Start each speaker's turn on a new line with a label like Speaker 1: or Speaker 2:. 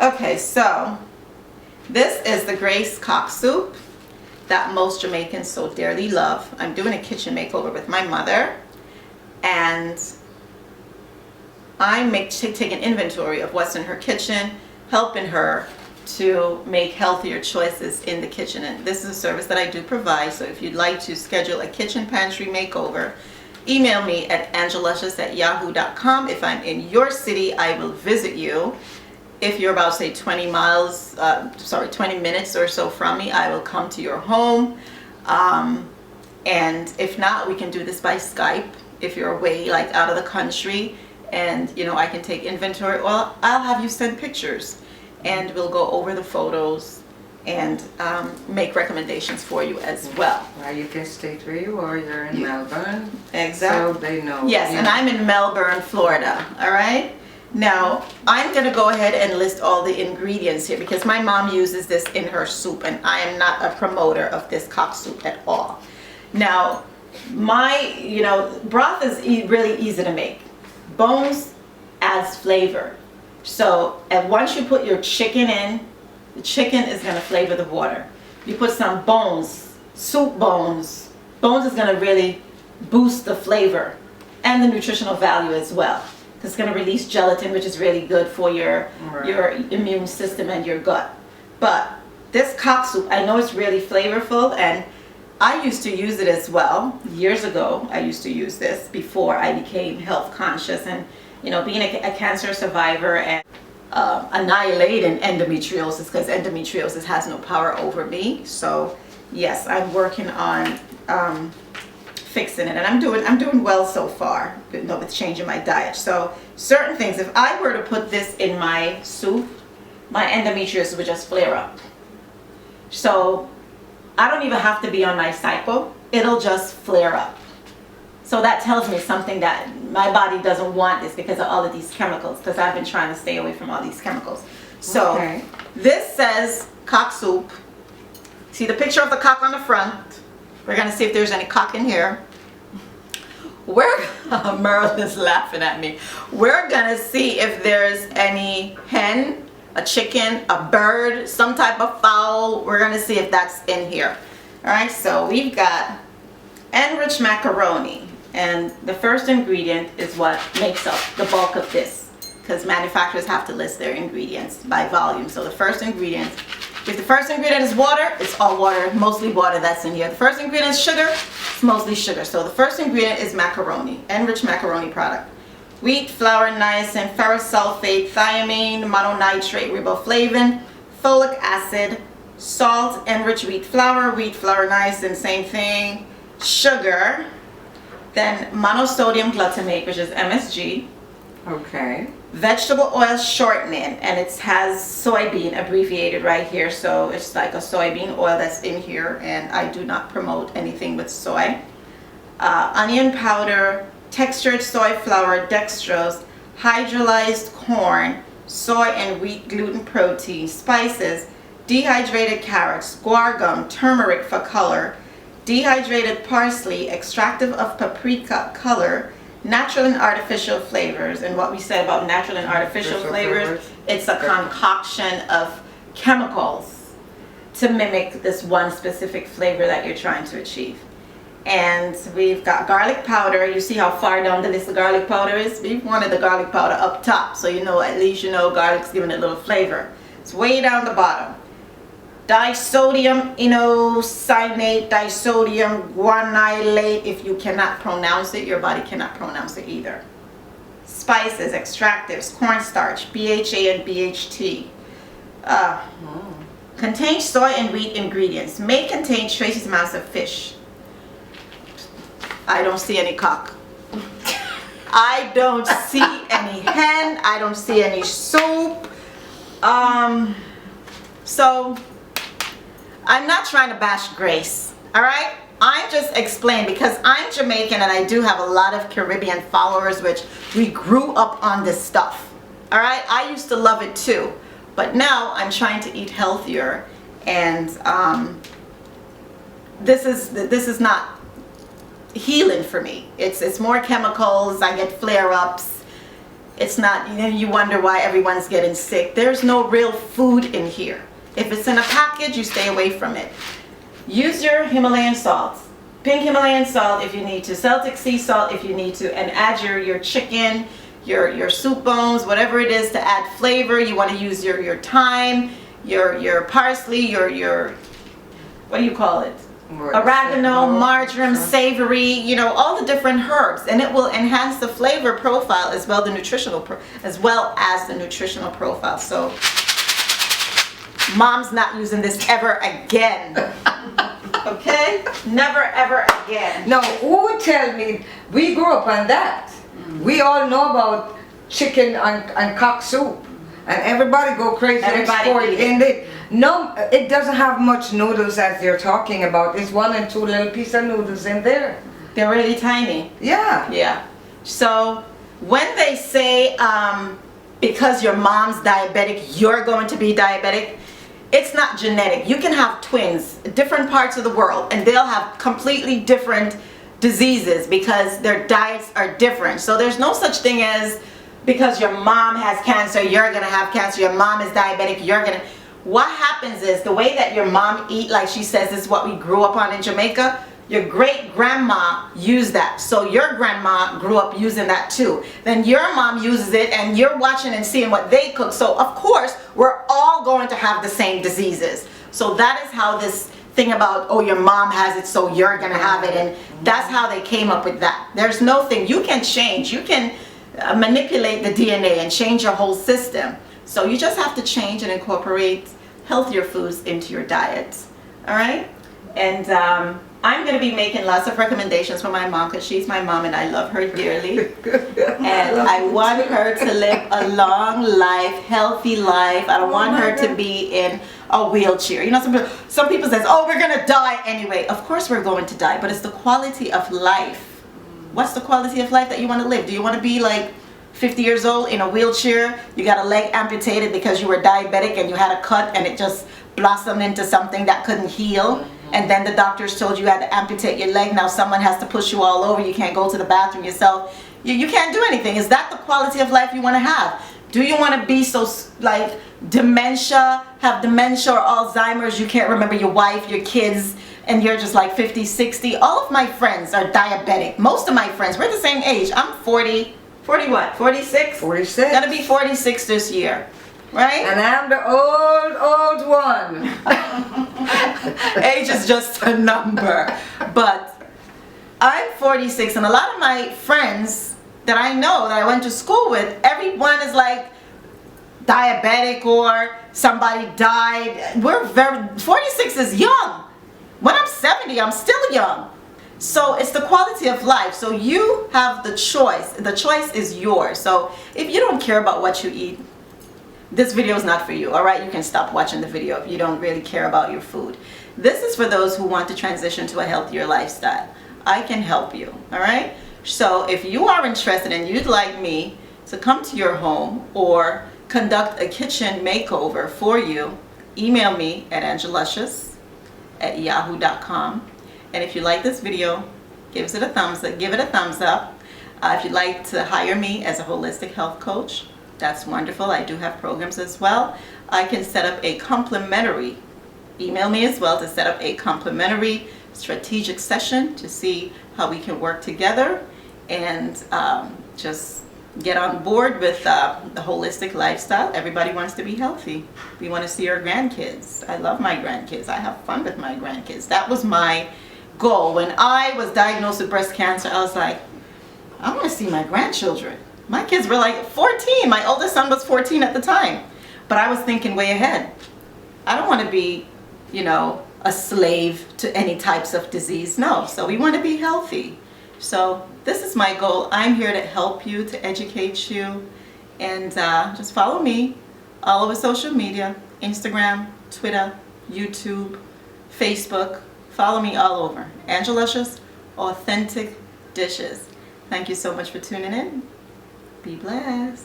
Speaker 1: Okay, so this is the Grace cock soup that most Jamaicans so dearly love. I'm doing a kitchen makeover with my mother, and I'm taking inventory of what's in her kitchen, helping her to make healthier choices in the kitchen. And this is a service that I do provide, so if you'd like to schedule a kitchen pantry makeover, email me at Ange'luscious@yahoo.com. If I'm in your city, I will visit you. If you're about, say, 20 minutes or so from me, I will come to your home. And if not, we can do this by Skype if you're away, like out of the country, and I can take inventory. Well, I'll have you send pictures and we'll go over the photos and make recommendations for you as well.
Speaker 2: Well, you can stay where you are. You're in Melbourne.
Speaker 1: Exactly.
Speaker 2: So they know.
Speaker 1: Yes, and I'm in Melbourne, Florida. All right. Now, I'm going to go ahead and list all the ingredients here because my mom uses this in her soup, and I am not a promoter of this cock soup at all. Now, my, broth is really easy to make. Bones adds flavor. So, and once you put your chicken in, the chicken is going to flavor the water. You put some bones, soup bones. Bones is going to really boost the flavor and the nutritional value as well. It's going to release gelatin, which is really good for your immune system and your gut. But this cock soup, I know it's really flavorful, and I used to use it as well. Years ago, I used to use this before I became health conscious, and being a cancer survivor and annihilating endometriosis, because endometriosis has no power over me. So yes, I'm working on fixing it, and I'm doing well so far, with changing my diet. So certain things, if I were to put this in my soup, my endometriosis would just flare up. So I don't even have to be on my cycle, it'll just flare up. So that tells me something, that my body doesn't want this because of all of these chemicals, because I've been trying to stay away from all these chemicals. So This says cock soup. See the picture of the cock on the front? We're going to see if there's any cock in here. Merle is laughing at me. We're going to see if there's any hen, a chicken, a bird, some type of fowl. We're going to see if that's in here. All right, so we've got enriched macaroni. And the first ingredient is what makes up the bulk of this, because manufacturers have to list their ingredients by volume. So the first ingredient, if the first ingredient is water, it's all water, mostly water that's in here. The first ingredient is sugar, it's mostly sugar. So the first ingredient is macaroni, enriched macaroni product. Wheat, flour, niacin, ferrous sulfate, thiamine, mononitrate, riboflavin, folic acid, salt, enriched wheat flour, niacin, same thing, sugar, then monosodium glutamate, which is MSG.
Speaker 2: Okay.
Speaker 1: Vegetable oil shortening, and it has soybean abbreviated right here, so it's like a soybean oil that's in here, and I do not promote anything with soy. Onion powder, textured soy flour, dextrose, hydrolyzed corn, soy and wheat gluten protein, spices, dehydrated carrots, guar gum, turmeric for color, dehydrated parsley, extractive of paprika color, natural and artificial flavors. And what we said about natural and artificial flavors, it's a concoction of chemicals to mimic this one specific flavor that you're trying to achieve. And we've got garlic powder. You see how far down the list the garlic powder is? We wanted the garlic powder up top, so at least garlic's giving it a little flavor. It's way down the bottom. Disodium inositol, disodium guanylate. If you cannot pronounce it, your body cannot pronounce it either. Spices, extractives, cornstarch, BHA and BHT. Contains soy and wheat ingredients. May contain trace amounts of fish. I don't see any cock. I don't see any hen. I don't see any soup. So I'm not trying to bash Grace, all right? I'm just explaining because I'm Jamaican and I do have a lot of Caribbean followers, which we grew up on this stuff, all right? I used to love it too, but now I'm trying to eat healthier, and this is not healing for me. It's more chemicals. I get flare-ups. It's not, you wonder why everyone's getting sick. There's no real food in here. If it's in a package, you stay away from it. Use your Himalayan salt. Pink Himalayan salt if you need to. Celtic sea salt if you need to. And add your chicken, your soup bones, whatever it is to add flavor. You want to use your thyme, your parsley, your what do you call it? Oregano, marjoram, savory, all the different herbs, and it will enhance the flavor profile as well as the nutritional profile. So mom's not using this ever again. Okay? Never ever again.
Speaker 2: No, who would tell me? We grew up on that. We all know about chicken and cock soup, and everybody go crazy
Speaker 1: Everybody eat
Speaker 2: and it. No, it doesn't have much noodles as you're talking about. It's 1 and 2 little piece of noodles in there.
Speaker 1: They're really tiny.
Speaker 2: Yeah.
Speaker 1: Yeah. So when they say because your mom's diabetic, you're going to be diabetic, it's not genetic. You can have twins, different parts of the world, and they'll have completely different diseases because their diets are different. So there's no such thing as because your mom has cancer, you're going to have cancer. Your mom is diabetic, you're going to... What happens is the way that your mom eat, like she says, is what we grew up on in Jamaica. Your great grandma used that. So your grandma grew up using that too. Then your mom uses it and you're watching and seeing what they cook. So of course, we're all going to have the same diseases. So that is how this thing about, oh, your mom has it, so you're going to have it. And that's how they came up with that. There's no thing. You can change. You can manipulate the DNA and change your whole system. So you just have to change and incorporate healthier foods into your diet. All right? And I'm going to be making lots of recommendations for my mom because she's my mom and I love her dearly. And I want her to live a long life, healthy life. I don't want her to be in a wheelchair. Some people say, oh, we're going to die anyway. Of course we're going to die, but it's the quality of life. What's the quality of life that you want to live? Do you want to be like 50 years old in a wheelchair, you got a leg amputated because you were diabetic and you had a cut and it just blossomed into something that couldn't heal, and then the doctors told you had to amputate your leg, now someone has to push you all over, you can't go to the bathroom yourself, you can't do anything. Is that the quality of life you want to have? Do you want to be so like have dementia or Alzheimer's, you can't remember your wife, your kids, and you're just like 50, 60? All of my friends are diabetic. Most of my friends, we're the same age. I'm 40 what? 46?
Speaker 2: 46.
Speaker 1: Gonna be 46 this year, right?
Speaker 2: And I'm the old one.
Speaker 1: Age is just a number. But I'm 46 and a lot of my friends that I know that I went to school with, everyone is like diabetic or somebody died. 46 is young. When I'm 70, I'm still young. So it's the quality of life. So you have the choice. The choice is yours. So if you don't care about what you eat, this video is not for you. All right, you can stop watching the video if you don't really care about your food. This is for those who want to transition to a healthier lifestyle. I can help you. All right. So if you are interested and you'd like me to come to your home or conduct a kitchen makeover for you, email me at Ange'luscious@yahoo.com. And if you like this video, give it a thumbs up. If you'd like to hire me as a holistic health coach, that's wonderful. I do have programs as well. I can set up a complimentary, email me as well to set up a complimentary strategic session to see how we can work together and just get on board with the holistic lifestyle. Everybody wants to be healthy. We want to see our grandkids. I love my grandkids. I have fun with my grandkids. That was my goal. When I was diagnosed with breast cancer, I was like, I want to see my grandchildren. My kids were like 14. My oldest son was 14 at the time. But I was thinking way ahead. I don't want to be, a slave to any types of disease. No. So we want to be healthy. So this is my goal. I'm here to help you, to educate you. And just follow me all over social media, Instagram, Twitter, YouTube, Facebook. Follow me all over. Ange'luscious, Authentic Dishes. Thank you so much for tuning in. Be blessed.